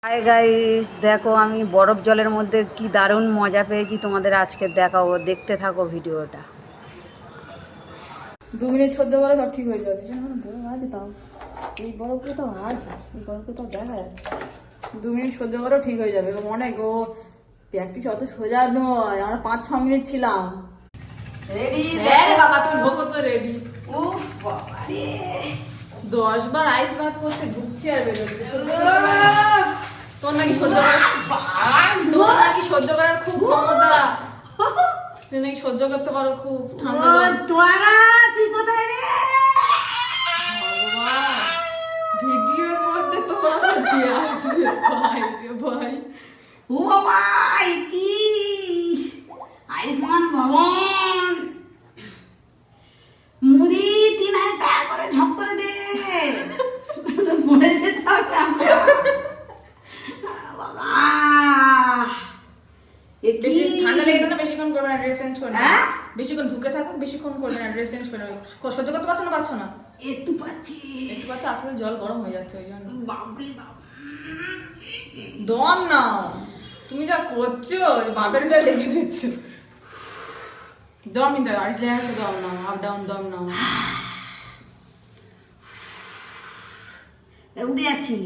Hi guys, দেখো আমি বরফ জলের মধ্যে কি দারুণ মজা পেয়েছি তোমাদের আজকে দেখাবো। দেখতে থাকো ভিডিওটা। 2 মিনিট সহ্য করে সব ঠিক হয়ে যাবে। বরফ আছে তাও, এই বরফগুলো তো আছে, এই বরফগুলো তো দেখা যাচ্ছে। 2 মিনিট সহ্য করেও ঠিক হয়ে যাবে। অনেক প্র্যাকটিস অত সোজা নয়। আমরা 5-6 মিনিট ছিলাম রেডি। বাবা তুমি ঢোকো তো রেডি। ও বাবা রে, 10 বার আইস বাথ করতে ঢুকছে আর বেরোচ্ছে। তোর নাকি সহ্য করার তোর নাকি সহ্য করার খুব ক্ষমতা। তুই নাকি সহ্য করতে পারো খুব ঠান্ডা জল। তুই কোথায় রে? ভগবান, ভিডিওর মধ্যে তোমরা দিয়ে আসবে ভাই রে ভাই। ও বাবা, কি আয়ুষ্মান ভবন মুদি 3,000 টাকা করে ঝপ করে দে। মরে যেতে হবে আমরা। বাবা বেশি ঠান্ডা লেগে গেলে বেশিক্ষণ করবে না, ড্রেস চেঞ্জ করবে না। হ্যাঁ? বেশিক্ষণ ঢুকে থাকুক, বেশিক্ষণ করবে না, ড্রেস চেঞ্জ করবে। সহ্য করতে পারছো না? পারছো না? একটু পাচ্ছি। একটু পাচ্ছ, আসলে জল গরম হয়ে যাচ্ছে ওই জন্য। বাপরে বাপ, দম নাও। তুমি যা করছো বাপের গায়ে লেগে দিচ্ছ। দম নিতে হবে, আর রিল্যাক্সে দম নাও, আপ ডাউন দম নাও। উঠে যাচ্ছি।